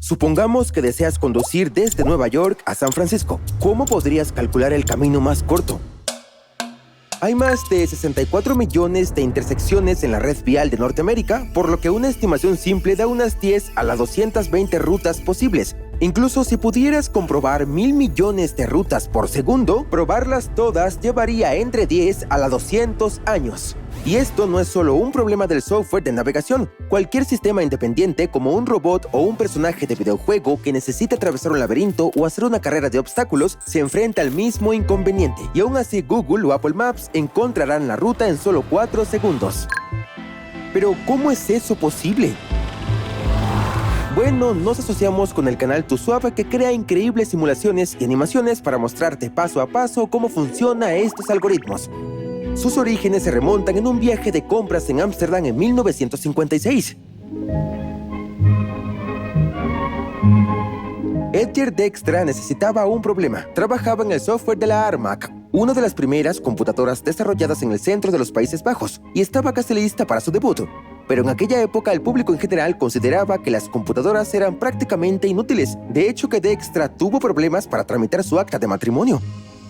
Supongamos que deseas conducir desde Nueva York a San Francisco. ¿Cómo podrías calcular el camino más corto? Hay más de 64 millones de intersecciones en la red vial de Norteamérica, por lo que una estimación simple da unas 10 a las 220 rutas posibles. Incluso si pudieras comprobar 1.000 millones de rutas por segundo, probarlas todas llevaría entre 10 a las 200 años. Y esto no es solo un problema del software de navegación. Cualquier sistema independiente, como un robot o un personaje de videojuego que necesite atravesar un laberinto o hacer una carrera de obstáculos, se enfrenta al mismo inconveniente. Y aún así Google o Apple Maps encontrarán la ruta en solo 4 segundos. Pero ¿cómo es eso posible? Bueno, nos asociamos con el canal TuSwap, que crea increíbles simulaciones y animaciones para mostrarte paso a paso cómo funcionan estos algoritmos. Sus orígenes se remontan en un viaje de compras en Ámsterdam en 1956. Edgar Dijkstra necesitaba un problema. Trabajaba en el software de la Armac, una de las primeras computadoras desarrolladas en el centro de los Países Bajos, y estaba casi lista para su debut. Pero en aquella época el público en general consideraba que las computadoras eran prácticamente inútiles. De hecho, que Dijkstra tuvo problemas para tramitar su acta de matrimonio.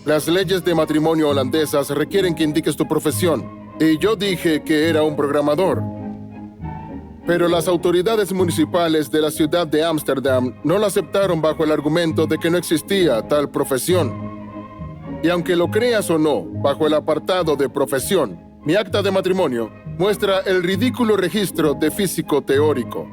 Las leyes de matrimonio holandesas requieren que indiques tu profesión, y yo dije que era un programador. Pero las autoridades municipales de la ciudad de Ámsterdam no la aceptaron bajo el argumento de que no existía tal profesión. Y aunque lo creas o no, bajo el apartado de profesión, mi acta de matrimonio muestra el ridículo registro de físico teórico.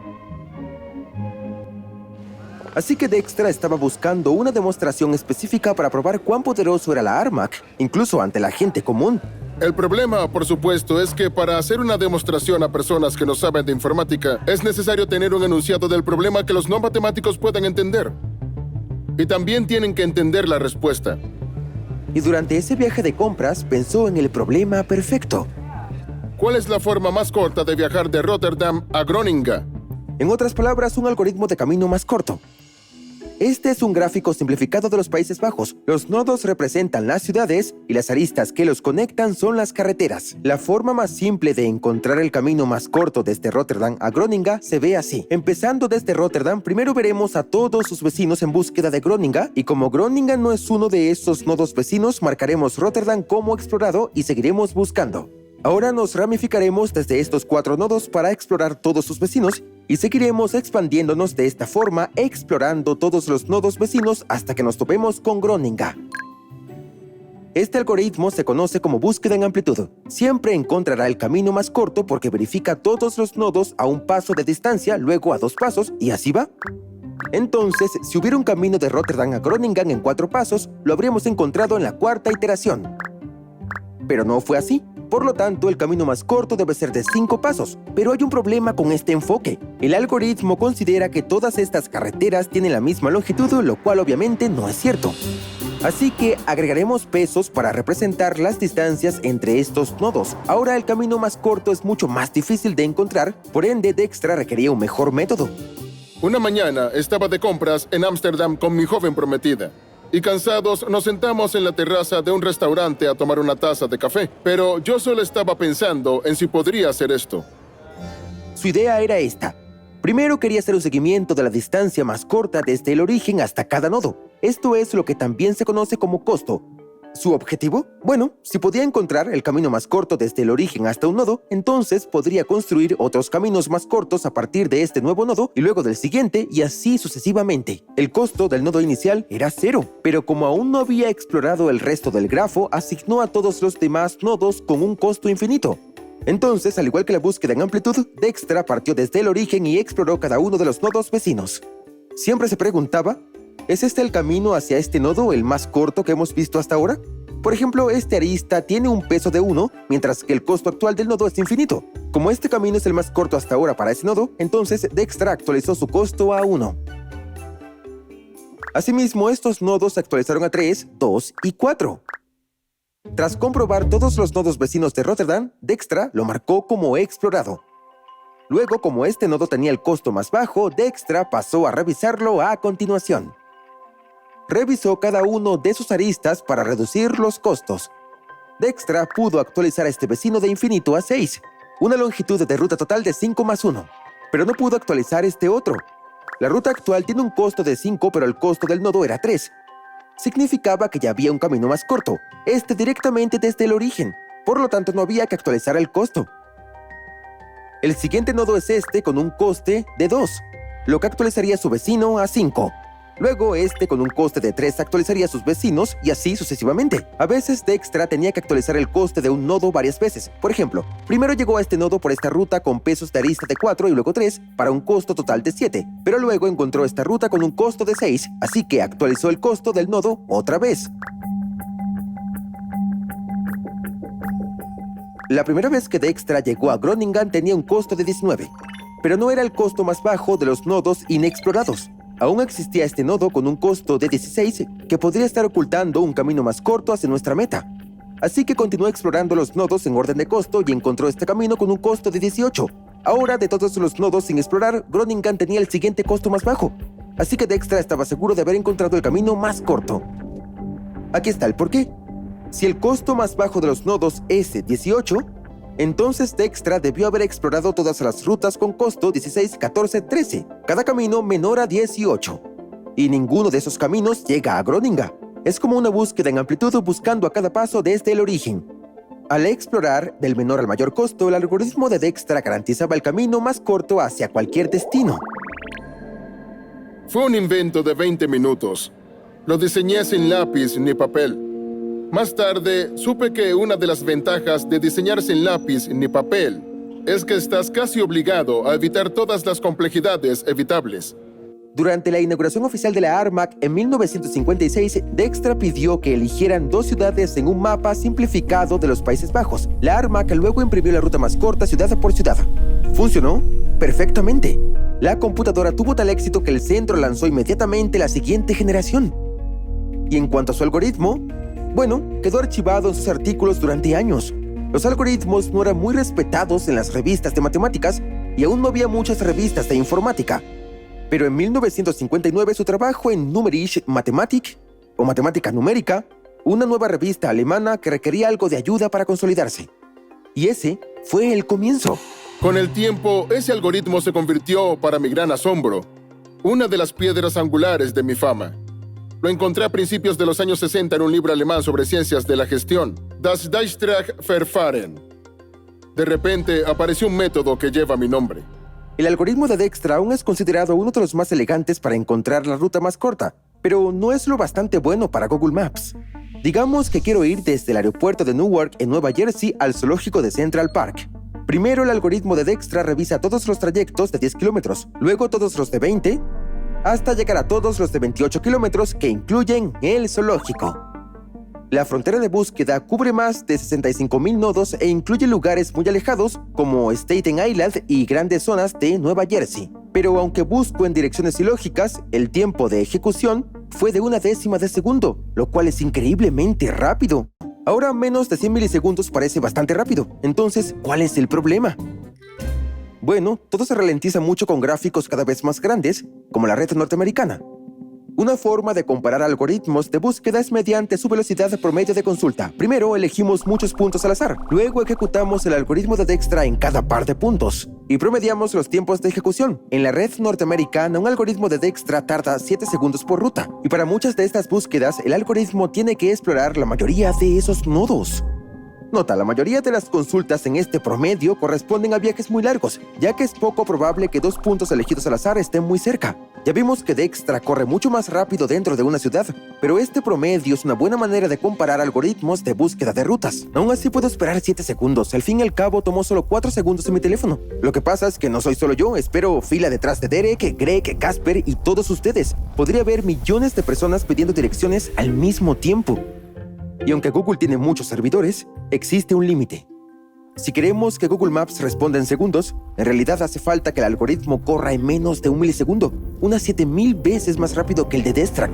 Así que Dijkstra estaba buscando una demostración específica para probar cuán poderoso era la Armac, incluso ante la gente común. El problema, por supuesto, es que para hacer una demostración a personas que no saben de informática, es necesario tener un enunciado del problema que los no matemáticos puedan entender. Y también tienen que entender la respuesta. Y durante ese viaje de compras pensó en el problema perfecto. ¿Cuál es la forma más corta de viajar de Rotterdam a Groningen? En otras palabras, un algoritmo de camino más corto. Este es un gráfico simplificado de los Países Bajos. Los nodos representan las ciudades y las aristas que los conectan son las carreteras. La forma más simple de encontrar el camino más corto desde Rotterdam a Groningen se ve así. Empezando desde Rotterdam, primero veremos a todos sus vecinos en búsqueda de Groningen, y como Groningen no es uno de esos nodos vecinos, marcaremos Rotterdam como explorado y seguiremos buscando. Ahora nos ramificaremos desde estos 4 nodos para explorar todos sus vecinos y seguiremos expandiéndonos de esta forma, explorando todos los nodos vecinos hasta que nos topemos con Groningen. Este algoritmo se conoce como búsqueda en amplitud. Siempre encontrará el camino más corto porque verifica todos los nodos a un paso de distancia, luego a 2 pasos y así va. Entonces, si hubiera un camino de Rotterdam a Groningen en 4 pasos, lo habríamos encontrado en la 4ª iteración. Pero no fue así. Por lo tanto, el camino más corto debe ser de 5 pasos. Pero hay un problema con este enfoque. El algoritmo considera que todas estas carreteras tienen la misma longitud, lo cual obviamente no es cierto. Así que agregaremos pesos para representar las distancias entre estos nodos. Ahora el camino más corto es mucho más difícil de encontrar, por ende Dijkstra requería un mejor método. Una mañana estaba de compras en Ámsterdam con mi joven prometida. Y cansados nos sentamos en la terraza de un restaurante a tomar una taza de café. Pero yo solo estaba pensando en si podría hacer esto. Su idea era esta. Primero quería hacer un seguimiento de la distancia más corta desde el origen hasta cada nodo. Esto es lo que también se conoce como costo. ¿Su objetivo? Bueno, si podía encontrar el camino más corto desde el origen hasta un nodo, entonces podría construir otros caminos más cortos a partir de este nuevo nodo y luego del siguiente y así sucesivamente. El costo del nodo inicial era 0, pero como aún no había explorado el resto del grafo, asignó a todos los demás nodos con un costo infinito. Entonces, al igual que la búsqueda en amplitud, Dijkstra partió desde el origen y exploró cada uno de los nodos vecinos. Siempre se preguntaba, ¿es este el camino hacia este nodo el más corto que hemos visto hasta ahora? Por ejemplo, este arista tiene un peso de 1, mientras que el costo actual del nodo es infinito. Como este camino es el más corto hasta ahora para ese nodo, entonces Dijkstra actualizó su costo a 1. Asimismo, estos nodos se actualizaron a 3, 2 y 4. Tras comprobar todos los nodos vecinos de Rotterdam, Dijkstra lo marcó como explorado. Luego, como este nodo tenía el costo más bajo, Dijkstra pasó a revisarlo a continuación. Revisó cada uno de sus aristas para reducir los costos. Dijkstra pudo actualizar a este vecino de infinito a 6, una longitud de ruta total de 5 más 1, pero no pudo actualizar este otro. La ruta actual tiene un costo de 5, pero el costo del nodo era 3. Significaba que ya había un camino más corto, directamente desde el origen. Por lo tanto, no había que actualizar el costo. El siguiente nodo es con un coste de 2, lo que actualizaría a su vecino a 5. Luego, con un coste de 3 actualizaría a sus vecinos y así sucesivamente. A veces, Dijkstra tenía que actualizar el coste de un nodo varias veces. Por ejemplo, primero llegó a este nodo por esta ruta con pesos de arista de 4 y luego 3 para un costo total de 7. Pero luego encontró esta ruta con un costo de 6, así que actualizó el costo del nodo otra vez. La primera vez que Dijkstra llegó a Groningen tenía un costo de 19, pero no era el costo más bajo de los nodos inexplorados. Aún existía este nodo con un costo de 16 que podría estar ocultando un camino más corto hacia nuestra meta. Así que continuó explorando los nodos en orden de costo y encontró este camino con un costo de 18. Ahora, de todos los nodos sin explorar, Groningen tenía el siguiente costo más bajo. Así que Dijkstra estaba seguro de haber encontrado el camino más corto. Aquí está el porqué. Si el costo más bajo de los nodos es 18, entonces Dijkstra debió haber explorado todas las rutas con costo 16, 14, 13, cada camino menor a 18. Y ninguno de esos caminos llega a Groningen. Es como una búsqueda en amplitud buscando a cada paso desde el origen. Al explorar del menor al mayor costo, el algoritmo de Dijkstra garantizaba el camino más corto hacia cualquier destino. Fue un invento de 20 minutos. Lo diseñé sin lápiz ni papel. Más tarde, supe que una de las ventajas de diseñar sin lápiz ni papel es que estás casi obligado a evitar todas las complejidades evitables. Durante la inauguración oficial de la ARMAC en 1956, Dijkstra pidió que eligieran 2 ciudades en un mapa simplificado de los Países Bajos. La ARMAC luego imprimió la ruta más corta ciudad por ciudad. ¿Funcionó? Perfectamente. La computadora tuvo tal éxito que el centro lanzó inmediatamente la siguiente generación. Y en cuanto a su algoritmo, bueno, quedó archivado en sus artículos durante años. Los algoritmos no eran muy respetados en las revistas de matemáticas y aún no había muchas revistas de informática. Pero en 1959 su trabajo en Numerische Mathematik, o Matemática Numérica, una nueva revista alemana que requería algo de ayuda para consolidarse. Y ese fue el comienzo. Con el tiempo, ese algoritmo se convirtió, para mi gran asombro, una de las piedras angulares de mi fama. Lo encontré a principios de los años 60 en un libro alemán sobre ciencias de la gestión, Das Dijkstra-Verfahren. De repente, apareció un método que lleva mi nombre. El algoritmo de Dijkstra aún es considerado uno de los más elegantes para encontrar la ruta más corta, pero no es lo bastante bueno para Google Maps. Digamos que quiero ir desde el aeropuerto de Newark en Nueva Jersey al zoológico de Central Park. Primero, el algoritmo de Dijkstra revisa todos los trayectos de 10 kilómetros, luego todos los de 20, hasta llegar a todos los de 28 kilómetros que incluyen el zoológico. La frontera de búsqueda cubre más de 65,000 nodos e incluye lugares muy alejados como Staten Island y grandes zonas de Nueva Jersey. Pero aunque busco en direcciones ilógicas, el tiempo de ejecución fue de 1/10 de segundo, lo cual es increíblemente rápido. Ahora menos de 100 milisegundos parece bastante rápido. Entonces, ¿cuál es el problema? Bueno, todo se ralentiza mucho con gráficos cada vez más grandes, como la red norteamericana. Una forma de comparar algoritmos de búsqueda es mediante su velocidad promedio de consulta. Primero elegimos muchos puntos al azar, luego ejecutamos el algoritmo de Dijkstra en cada par de puntos y promediamos los tiempos de ejecución. En la red norteamericana, un algoritmo de Dijkstra tarda 7 segundos por ruta, y para muchas de estas búsquedas, el algoritmo tiene que explorar la mayoría de esos nodos. Nota, la mayoría de las consultas en este promedio corresponden a viajes muy largos, ya que es poco probable que 2 puntos elegidos al azar estén muy cerca. Ya vimos que Dijkstra corre mucho más rápido dentro de una ciudad, pero este promedio es una buena manera de comparar algoritmos de búsqueda de rutas. Aún así puedo esperar 7 segundos, al fin y al cabo tomó solo 4 segundos en mi teléfono. Lo que pasa es que no soy solo yo, espero fila detrás de Derek, Greg, Casper y todos ustedes. Podría haber millones de personas pidiendo direcciones al mismo tiempo. Y aunque Google tiene muchos servidores, existe un límite. Si queremos que Google Maps responda en segundos, en realidad hace falta que el algoritmo corra en menos de 1 milisegundo, unas 7000 veces más rápido que el de Dijkstra.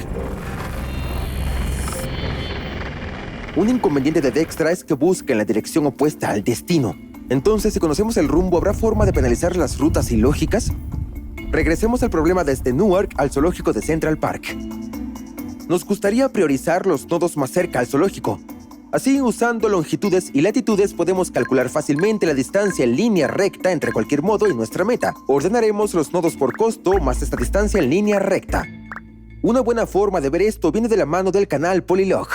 Un inconveniente de Dijkstra es que busca en la dirección opuesta al destino. Entonces, si conocemos el rumbo, ¿habrá forma de penalizar las rutas ilógicas? Regresemos al problema desde Newark al zoológico de Central Park. Nos gustaría priorizar los nodos más cerca al zoológico, Así, usando longitudes y latitudes, podemos calcular fácilmente la distancia en línea recta entre cualquier modo y nuestra meta. Ordenaremos los nodos por costo más esta distancia en línea recta. Una buena forma de ver esto viene de la mano del canal Polylog.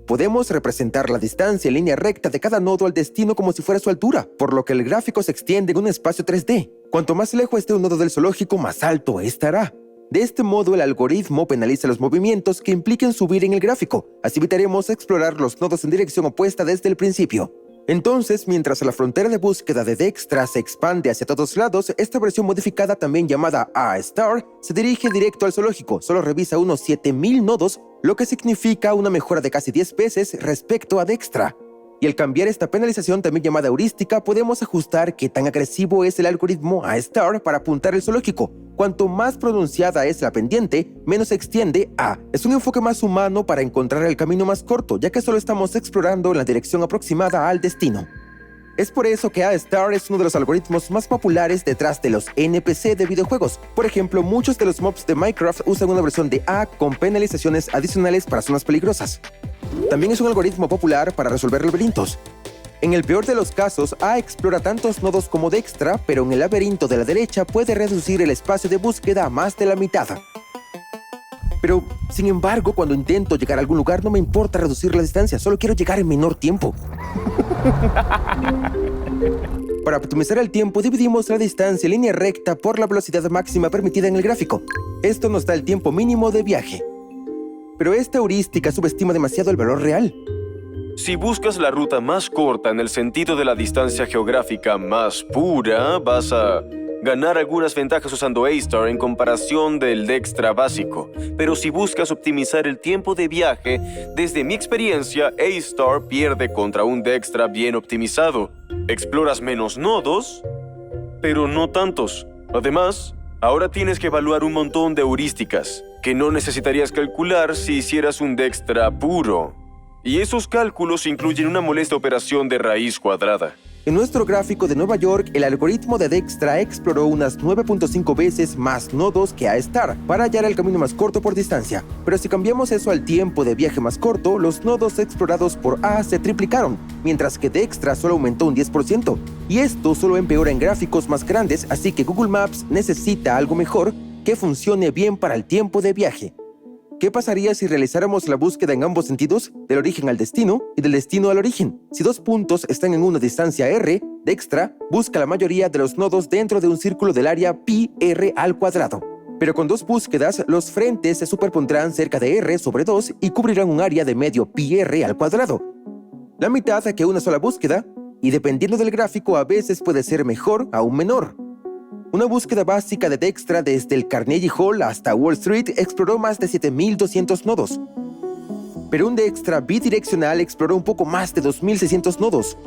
Podemos representar la distancia en línea recta de cada nodo al destino como si fuera su altura, por lo que el gráfico se extiende en un espacio 3D. Cuanto más lejos esté un nodo del zoológico, más alto estará. De este modo, el algoritmo penaliza los movimientos que impliquen subir en el gráfico. Así evitaremos explorar los nodos en dirección opuesta desde el principio. Entonces, mientras la frontera de búsqueda de Dijkstra se expande hacia todos lados, esta versión modificada, también llamada A*, se dirige directo al zoológico. Solo revisa unos 7000 nodos, lo que significa una mejora de casi 10 veces respecto a Dijkstra. Y al cambiar esta penalización, también llamada heurística, podemos ajustar qué tan agresivo es el algoritmo A* para apuntar al zoológico. Cuanto más pronunciada es la pendiente, menos se extiende A. Es un enfoque más humano para encontrar el camino más corto, ya que solo estamos explorando en la dirección aproximada al destino. Es por eso que A* es uno de los algoritmos más populares detrás de los NPC de videojuegos. Por ejemplo, muchos de los mobs de Minecraft usan una versión de A con penalizaciones adicionales para zonas peligrosas. También es un algoritmo popular para resolver laberintos. En el peor de los casos, A explora tantos nodos como Dijkstra, pero en el laberinto de la derecha puede reducir el espacio de búsqueda a más de la mitad. Pero, sin embargo, cuando intento llegar a algún lugar no me importa reducir la distancia, solo quiero llegar en menor tiempo. Para optimizar el tiempo, dividimos la distancia en línea recta por la velocidad máxima permitida en el gráfico. Esto nos da el tiempo mínimo de viaje. Pero esta heurística subestima demasiado el valor real. Si buscas la ruta más corta en el sentido de la distancia geográfica más pura, vas a ganar algunas ventajas usando A* en comparación del Dijkstra básico. Pero si buscas optimizar el tiempo de viaje, desde mi experiencia, A* pierde contra un Dijkstra bien optimizado. Exploras menos nodos, pero no tantos. Además, ahora tienes que evaluar un montón de heurísticas que no necesitarías calcular si hicieras un Dijkstra puro. Y esos cálculos incluyen una molesta operación de raíz cuadrada. En nuestro gráfico de Nueva York, el algoritmo de Dijkstra exploró unas 9.5 veces más nodos que A* para hallar el camino más corto por distancia. Pero si cambiamos eso al tiempo de viaje más corto, los nodos explorados por A se triplicaron, mientras que Dijkstra solo aumentó un 10%. Y esto solo empeora en gráficos más grandes, así que Google Maps necesita algo mejor que funcione bien para el tiempo de viaje. ¿Qué pasaría si realizáramos la búsqueda en ambos sentidos, del origen al destino y del destino al origen? Si dos puntos están en una distancia r, Dijkstra busca la mayoría de los nodos dentro de un círculo del área pi r al cuadrado. Pero con dos búsquedas, los frentes se superpondrán cerca de r sobre 2 y cubrirán un área de medio pi r al cuadrado, la mitad que una sola búsqueda, y dependiendo del gráfico a veces puede ser mejor aún menor. Una búsqueda básica de Dijkstra desde el Carnegie Hall hasta Wall Street exploró más de 7.200 nodos. Pero un Dijkstra bidireccional exploró un poco más de 2.600 nodos.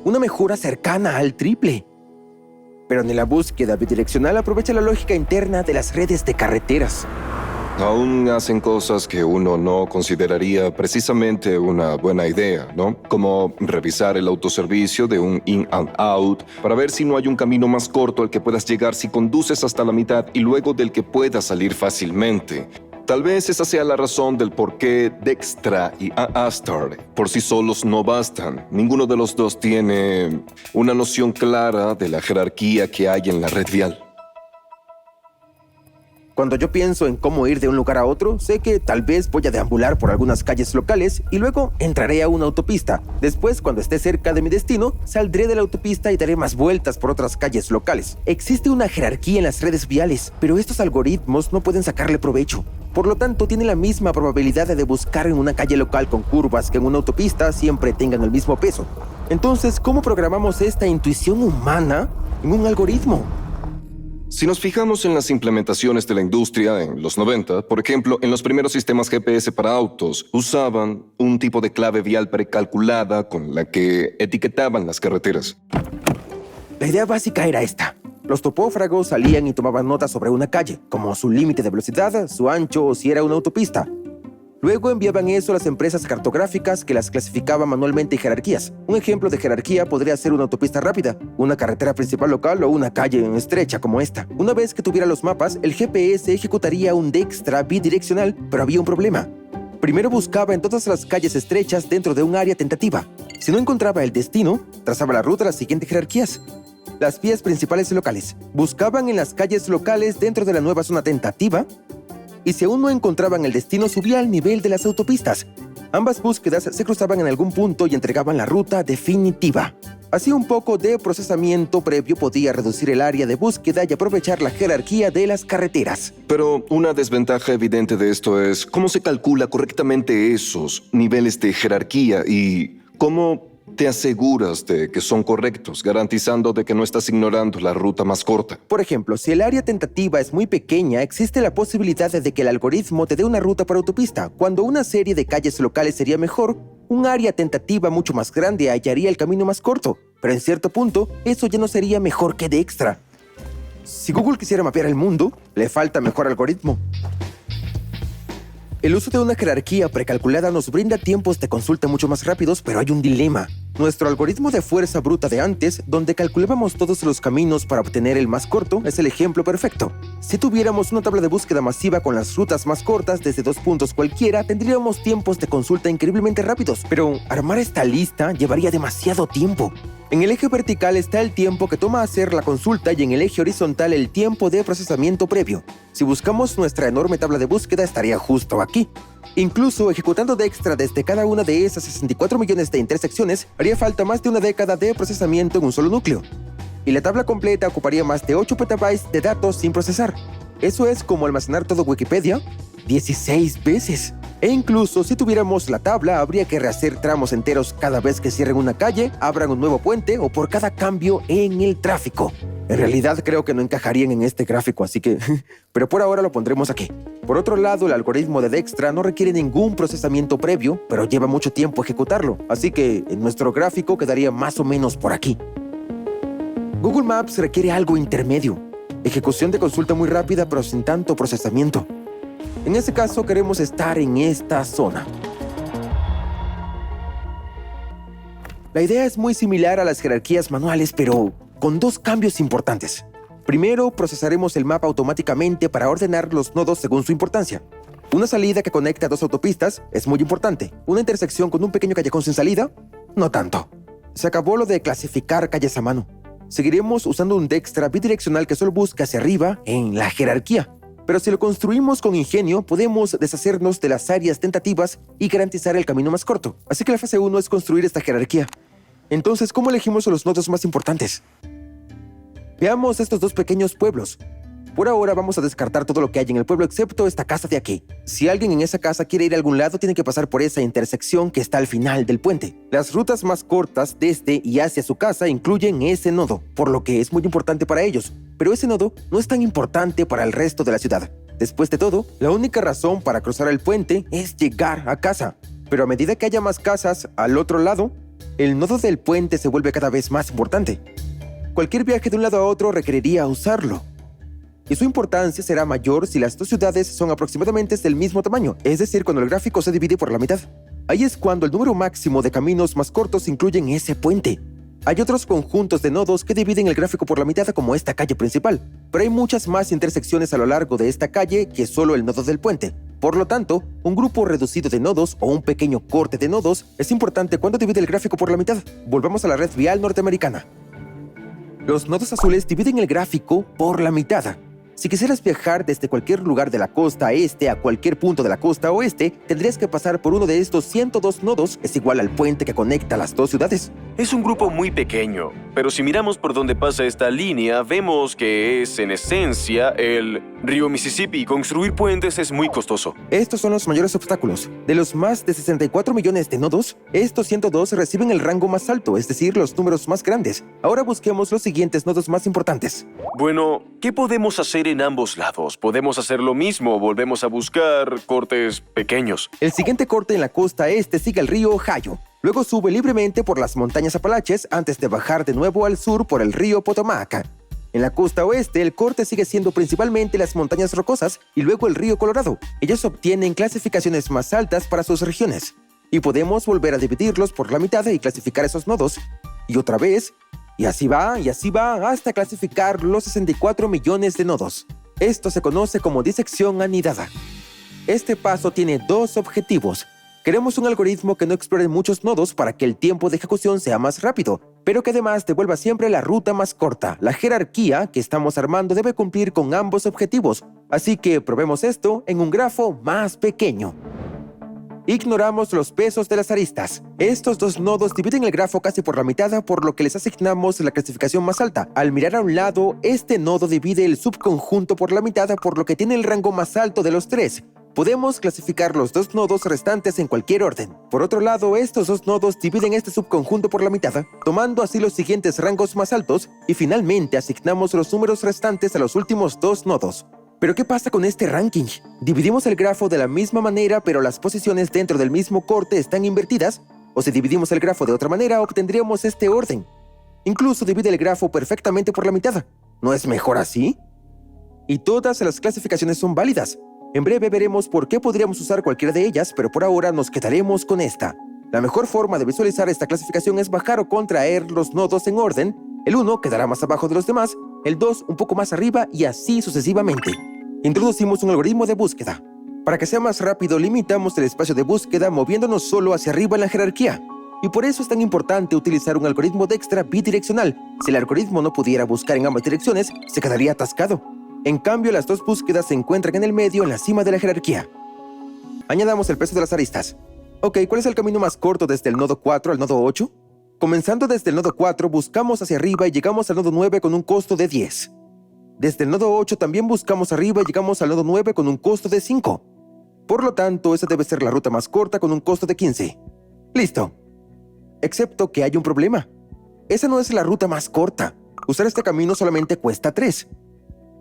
Una mejora cercana al triple. Pero ni la búsqueda bidireccional aprovecha la lógica interna de las redes de carreteras. Aún hacen cosas que uno no consideraría precisamente una buena idea, ¿no? Como revisar el autoservicio de un in and out para ver si no hay un camino más corto al que puedas llegar si conduces hasta la mitad y luego del que puedas salir fácilmente. Tal vez esa sea la razón del por qué Dijkstra y A* por sí solos no bastan. Ninguno de los dos tiene una noción clara de la jerarquía que hay en la red vial. Cuando yo pienso en cómo ir de un lugar a otro, sé que tal vez voy a deambular por algunas calles locales y luego entraré a una autopista. Después, cuando esté cerca de mi destino, saldré de la autopista y daré más vueltas por otras calles locales. Existe una jerarquía en las redes viales, pero estos algoritmos no pueden sacarle provecho. Por lo tanto, tiene la misma probabilidad de buscar en una calle local con curvas que en una autopista siempre tengan el mismo peso. Entonces, ¿cómo programamos esta intuición humana en un algoritmo? Si nos fijamos en las implementaciones de la industria en los 90, por ejemplo, en los primeros sistemas GPS para autos, usaban un tipo de clave vial precalculada con la que etiquetaban las carreteras. La idea básica era esta. Los topófragos salían y tomaban notas sobre una calle, como su límite de velocidad, su ancho o si era una autopista. Luego enviaban eso a las empresas cartográficas que las clasificaban manualmente en jerarquías. Un ejemplo de jerarquía podría ser una autopista rápida, una carretera principal local o una calle estrecha como esta. Una vez que tuviera los mapas, el GPS ejecutaría un Dijkstra bidireccional, pero había un problema. Primero buscaba en todas las calles estrechas dentro de un área tentativa. Si no encontraba el destino, trazaba la ruta a las siguientes jerarquías. Las vías principales y locales. Buscaban en las calles locales dentro de la nueva zona tentativa. Y si aún no encontraban el destino, subía al nivel de las autopistas. Ambas búsquedas se cruzaban en algún punto y entregaban la ruta definitiva. Así un poco de procesamiento previo podía reducir el área de búsqueda y aprovechar la jerarquía de las carreteras. Pero una desventaja evidente de esto es cómo se calcula correctamente esos niveles de jerarquía y cómo te aseguras de que son correctos, garantizando de que no estás ignorando la ruta más corta. Por ejemplo, si el área tentativa es muy pequeña, existe la posibilidad de que el algoritmo te dé una ruta por autopista, cuando una serie de calles locales sería mejor. Un área tentativa mucho más grande hallaría el camino más corto, pero en cierto punto, eso ya no sería mejor que Dijkstra. Si Google quisiera mapear el mundo, le falta mejor algoritmo. El uso de una jerarquía precalculada nos brinda tiempos de consulta mucho más rápidos, pero hay un dilema. Nuestro algoritmo de fuerza bruta de antes, donde calculábamos todos los caminos para obtener el más corto, es el ejemplo perfecto. Si tuviéramos una tabla de búsqueda masiva con las rutas más cortas desde 2 puntos cualquiera, tendríamos tiempos de consulta increíblemente rápidos, pero armar esta lista llevaría demasiado tiempo. En el eje vertical está el tiempo que toma hacer la consulta y en el eje horizontal el tiempo de procesamiento previo. Si buscamos nuestra enorme tabla de búsqueda estaría justo aquí. Incluso ejecutando Dijkstra desde cada una de esas 64 millones de intersecciones, haría falta más de una década de procesamiento en un solo núcleo. Y la tabla completa ocuparía más de 8 petabytes de datos sin procesar. Eso es como almacenar todo Wikipedia 16 veces. E incluso si tuviéramos la tabla, habría que rehacer tramos enteros cada vez que cierren una calle, abran un nuevo puente o por cada cambio en el tráfico. En realidad creo que no encajarían en este gráfico, así que... pero por ahora lo pondremos aquí. Por otro lado, el algoritmo de Dijkstra no requiere ningún procesamiento previo, pero lleva mucho tiempo ejecutarlo, así que en nuestro gráfico quedaría más o menos por aquí. Google Maps requiere algo intermedio. Ejecución de consulta muy rápida, pero sin tanto procesamiento. En ese caso, queremos estar en esta zona. La idea es muy similar a las jerarquías manuales, pero con 2 cambios importantes. Primero, procesaremos el mapa automáticamente para ordenar los nodos según su importancia. Una salida que conecta 2 autopistas es muy importante. Una intersección con un pequeño callejón sin salida, no tanto. Se acabó lo de clasificar calles a mano. Seguiremos usando un Dijkstra bidireccional que solo busca hacia arriba en la jerarquía. Pero si lo construimos con ingenio, podemos deshacernos de las áreas tentativas y garantizar el camino más corto. Así que la fase 1 es construir esta jerarquía. Entonces, ¿cómo elegimos los nodos más importantes? Veamos estos 2 pequeños pueblos. Por ahora vamos a descartar todo lo que hay en el pueblo excepto esta casa de aquí. Si alguien en esa casa quiere ir a algún lado, tiene que pasar por esa intersección que está al final del puente. Las rutas más cortas desde y hacia su casa incluyen ese nodo, por lo que es muy importante para ellos. Pero ese nodo no es tan importante para el resto de la ciudad. Después de todo, la única razón para cruzar el puente es llegar a casa. Pero a medida que haya más casas al otro lado, el nodo del puente se vuelve cada vez más importante. Cualquier viaje de un lado a otro requeriría usarlo. Y su importancia será mayor si las 2 ciudades son aproximadamente del mismo tamaño, es decir, cuando el gráfico se divide por la mitad. Ahí es cuando el número máximo de caminos más cortos incluye ese puente. Hay otros conjuntos de nodos que dividen el gráfico por la mitad como esta calle principal, pero hay muchas más intersecciones a lo largo de esta calle que solo el nodo del puente. Por lo tanto, un grupo reducido de nodos o un pequeño corte de nodos es importante cuando divide el gráfico por la mitad. Volvamos a la red vial norteamericana. Los nodos azules dividen el gráfico por la mitad. Si quisieras viajar desde cualquier lugar de la costa este a cualquier punto de la costa oeste, tendrías que pasar por uno de estos 102 nodos, es igual al puente que conecta las 2 ciudades. Es un grupo muy pequeño, pero si miramos por donde pasa esta línea, vemos que es, en esencia, el río Mississippi. Construir puentes es muy costoso. Estos son los mayores obstáculos. De los más de 64 millones de nodos, estos 102 reciben el rango más alto, es decir, los números más grandes. Ahora busquemos los siguientes nodos más importantes. Bueno, ¿qué podemos hacer en ambos lados? Podemos hacer lo mismo, volvemos a buscar cortes pequeños. El siguiente corte en la costa este sigue el río Ohio. Luego sube libremente por las montañas Apalaches antes de bajar de nuevo al sur por el río Potomac. En la costa oeste, el corte sigue siendo principalmente las montañas rocosas y luego el río Colorado. Ellos obtienen clasificaciones más altas para sus regiones. Y podemos volver a dividirlos por la mitad y clasificar esos nodos. Y otra vez, y así va, hasta clasificar los 64 millones de nodos. Esto se conoce como disección anidada. Este paso tiene dos objetivos. Queremos un algoritmo que no explore muchos nodos para que el tiempo de ejecución sea más rápido, pero que además devuelva siempre la ruta más corta. La jerarquía que estamos armando debe cumplir con ambos objetivos, así que probemos esto en un grafo más pequeño. Ignoramos los pesos de las aristas. Estos dos nodos dividen el grafo casi por la mitad, por lo que les asignamos la clasificación más alta. Al mirar a un lado, este nodo divide el subconjunto por la mitad, por lo que tiene el rango más alto de los tres. Podemos clasificar los dos nodos restantes en cualquier orden. Por otro lado, estos dos nodos dividen este subconjunto por la mitad, tomando así los siguientes rangos más altos, y finalmente asignamos los números restantes a los últimos dos nodos. ¿Pero qué pasa con este ranking? ¿Dividimos el grafo de la misma manera, pero las posiciones dentro del mismo corte están invertidas? ¿O si dividimos el grafo de otra manera, obtendríamos este orden? Incluso divide el grafo perfectamente por la mitad. ¿No es mejor así? Y todas las clasificaciones son válidas. En breve veremos por qué podríamos usar cualquiera de ellas, pero por ahora nos quedaremos con esta. La mejor forma de visualizar esta clasificación es bajar o contraer los nodos en orden. El 1 quedará más abajo de los demás, el 2 un poco más arriba y así sucesivamente. Introducimos un algoritmo de búsqueda. Para que sea más rápido, limitamos el espacio de búsqueda moviéndonos solo hacia arriba en la jerarquía. Y por eso es tan importante utilizar un algoritmo Dijkstra bidireccional. Si el algoritmo no pudiera buscar en ambas direcciones, se quedaría atascado. En cambio, las dos búsquedas se encuentran en el medio, en la cima de la jerarquía. Añadamos el peso de las aristas. Ok, ¿cuál es el camino más corto desde el nodo 4 al nodo 8? Comenzando desde el nodo 4, buscamos hacia arriba y llegamos al nodo 9 con un costo de 10. Desde el nodo 8 también buscamos arriba y llegamos al nodo 9 con un costo de 5. Por lo tanto, esa debe ser la ruta más corta con un costo de 15. ¡Listo! Excepto que hay un problema. Esa no es la ruta más corta. Usar este camino solamente cuesta 3.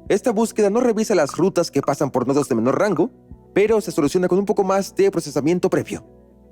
Esta búsqueda no revisa las rutas que pasan por nodos de menor rango, pero se soluciona con un poco más de procesamiento previo.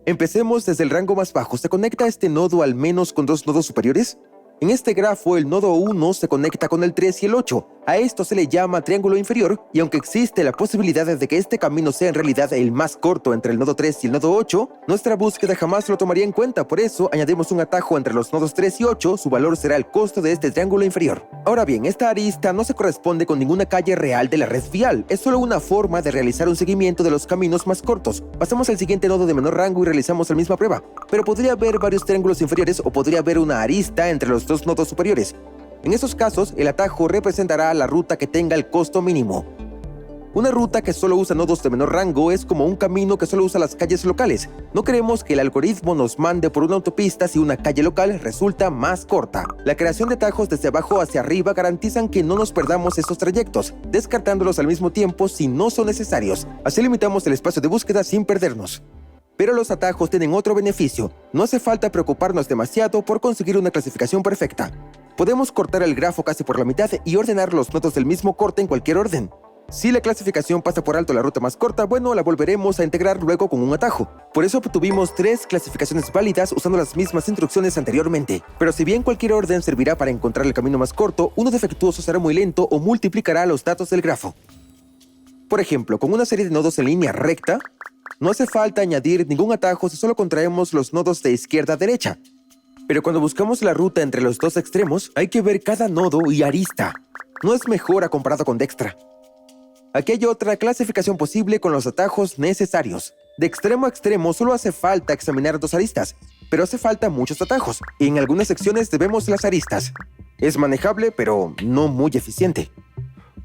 Empecemos desde el rango más bajo. ¿Se conecta este nodo al menos con dos nodos superiores? En este grafo, el nodo 1 se conecta con el 3 y el 8. A esto se le llama triángulo inferior, y aunque existe la posibilidad de que este camino sea en realidad el más corto entre el nodo 3 y el nodo 8, nuestra búsqueda jamás lo tomaría en cuenta. Por eso, añadimos un atajo entre los nodos 3 y 8, su valor será el costo de este triángulo inferior. Ahora bien, esta arista no se corresponde con ninguna calle real de la red vial, es solo una forma de realizar un seguimiento de los caminos más cortos. Pasamos al siguiente nodo de menor rango y realizamos la misma prueba, pero podría haber varios triángulos inferiores o podría haber una arista entre los dos nodos superiores. En esos casos, el atajo representará la ruta que tenga el costo mínimo. Una ruta que solo usa nodos de menor rango es como un camino que solo usa las calles locales. No queremos que el algoritmo nos mande por una autopista si una calle local resulta más corta. La creación de atajos desde abajo hacia arriba garantizan que no nos perdamos estos trayectos, descartándolos al mismo tiempo si no son necesarios. Así limitamos el espacio de búsqueda sin perdernos. Pero los atajos tienen otro beneficio. No hace falta preocuparnos demasiado por conseguir una clasificación perfecta. Podemos cortar el grafo casi por la mitad y ordenar los nodos del mismo corte en cualquier orden. Si la clasificación pasa por alto la ruta más corta, bueno, la volveremos a integrar luego con un atajo. Por eso obtuvimos 3 clasificaciones válidas usando las mismas instrucciones anteriormente. Pero si bien cualquier orden servirá para encontrar el camino más corto, uno defectuoso será muy lento o multiplicará los datos del grafo. Por ejemplo, con una serie de nodos en línea recta, no hace falta añadir ningún atajo si solo contraemos los nodos de izquierda a derecha. Pero cuando buscamos la ruta entre los dos extremos, hay que ver cada nodo y arista. No es mejora comparado con Dijkstra. Aquí hay otra clasificación posible con los atajos necesarios. De extremo a extremo solo hace falta examinar 2 aristas, pero hace falta muchos atajos, y en algunas secciones debemos las aristas. Es manejable, pero no muy eficiente.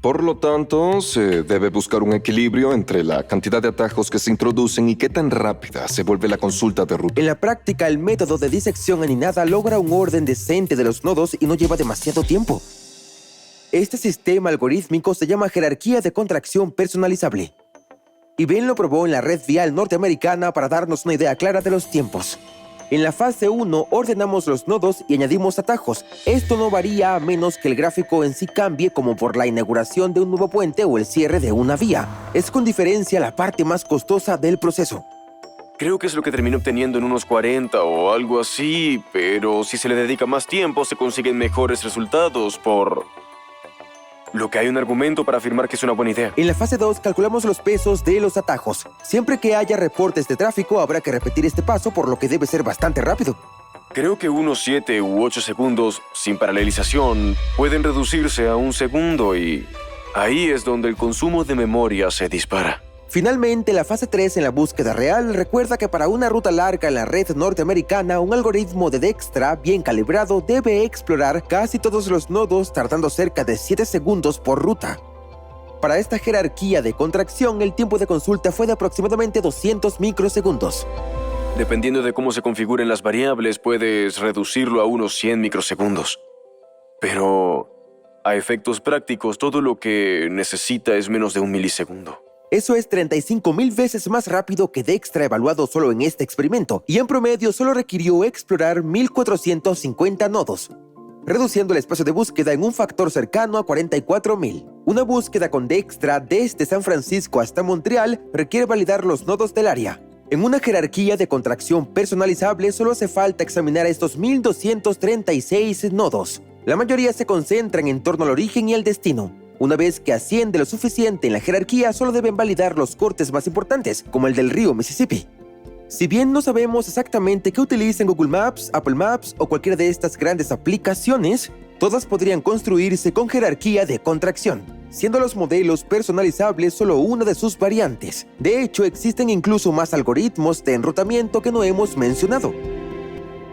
Por lo tanto, se debe buscar un equilibrio entre la cantidad de atajos que se introducen y qué tan rápida se vuelve la consulta de ruta. En la práctica, el método de disección aninada logra un orden decente de los nodos y no lleva demasiado tiempo. Este sistema algorítmico se llama jerarquía de contracción personalizable. IBM lo probó en la red vial norteamericana para darnos una idea clara de los tiempos. En la fase 1 ordenamos los nodos y añadimos atajos. Esto no varía a menos que el gráfico en sí cambie, como por la inauguración de un nuevo puente o el cierre de una vía. Es con diferencia la parte más costosa del proceso. Creo que es lo que terminé obteniendo en unos 40 o algo así, pero si se le dedica más tiempo se consiguen mejores resultados por lo que hay un argumento para afirmar que es una buena idea. En la fase 2 calculamos los pesos de los atajos. Siempre que haya reportes de tráfico habrá que repetir este paso, por lo que debe ser bastante rápido. Creo que unos 7 u 8 segundos sin paralelización pueden reducirse a 1 segundo y ahí es donde el consumo de memoria se dispara. Finalmente, la fase 3 en la búsqueda real recuerda que para una ruta larga en la red norteamericana, un algoritmo de Dijkstra bien calibrado debe explorar casi todos los nodos tardando cerca de 7 segundos por ruta. Para esta jerarquía de contracción, el tiempo de consulta fue de aproximadamente 200 microsegundos. Dependiendo de cómo se configuren las variables, puedes reducirlo a unos 100 microsegundos. Pero a efectos prácticos, todo lo que necesita es menos de 1 milisegundo. Eso es 35,000 veces más rápido que Dijkstra evaluado solo en este experimento, y en promedio solo requirió explorar 1,450 nodos, reduciendo el espacio de búsqueda en un factor cercano a 44,000. Una búsqueda con Dijkstra desde San Francisco hasta Montreal requiere validar los nodos del área. En una jerarquía de contracción personalizable solo hace falta examinar estos 1,236 nodos. La mayoría se concentran en torno al origen y al destino. Una vez que asciende lo suficiente en la jerarquía, solo deben validar los cortes más importantes, como el del río Mississippi. Si bien no sabemos exactamente qué utilizan Google Maps, Apple Maps o cualquiera de estas grandes aplicaciones, todas podrían construirse con jerarquía de contracción, siendo los modelos personalizables solo una de sus variantes. De hecho, existen incluso más algoritmos de enrutamiento que no hemos mencionado.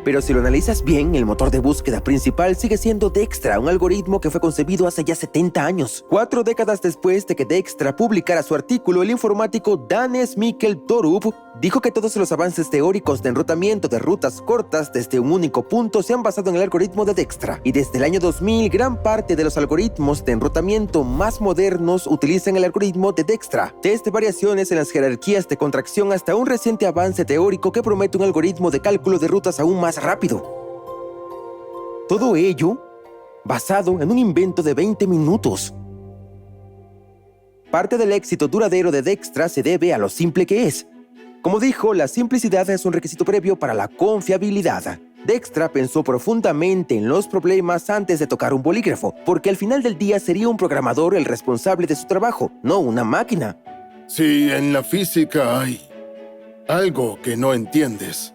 Pero si lo analizas bien, el motor de búsqueda principal sigue siendo Dijkstra, un algoritmo que fue concebido hace ya 70 años. 4 décadas después de que Dijkstra publicara su artículo, el informático Danes Mikkel Torup dijo que todos los avances teóricos de enrutamiento de rutas cortas desde un único punto se han basado en el algoritmo de Dijkstra. Y desde el año 2000, gran parte de los algoritmos de enrutamiento más modernos utilizan el algoritmo de Dijkstra, desde variaciones en las jerarquías de contracción hasta un reciente avance teórico que promete un algoritmo de cálculo de rutas aún más rápido. Todo ello basado en un invento de 20 minutos. Parte del éxito duradero de Dijkstra se debe a lo simple que es. Como dijo, la simplicidad es un requisito previo para la confiabilidad. Dijkstra pensó profundamente en los problemas antes de tocar un bolígrafo, porque al final del día sería un programador el responsable de su trabajo, no una máquina. Si en la física hay algo que no entiendes,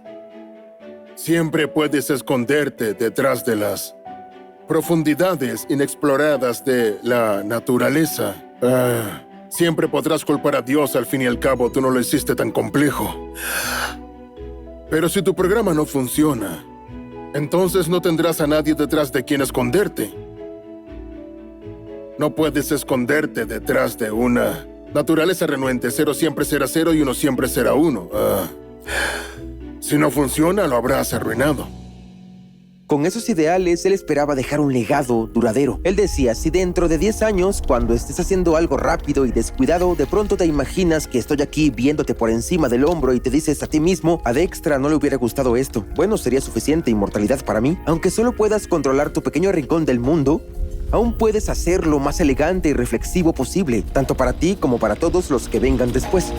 siempre puedes esconderte detrás de las profundidades inexploradas de la naturaleza. Siempre podrás culpar a Dios, al fin y al cabo tú no lo hiciste tan complejo. Pero si tu programa no funciona, entonces no tendrás a nadie detrás de quien esconderte. No puedes esconderte detrás de una naturaleza renuente. 0 siempre será 0 y 1 siempre será 1. Si no funciona, lo habrás arruinado. Con esos ideales, él esperaba dejar un legado duradero. Él decía, si dentro de 10 años, cuando estés haciendo algo rápido y descuidado, de pronto te imaginas que estoy aquí viéndote por encima del hombro y te dices a ti mismo, a Dijkstra no le hubiera gustado esto. Bueno, sería suficiente inmortalidad para mí. Aunque solo puedas controlar tu pequeño rincón del mundo, aún puedes hacerlo más elegante y reflexivo posible, tanto para ti como para todos los que vengan después.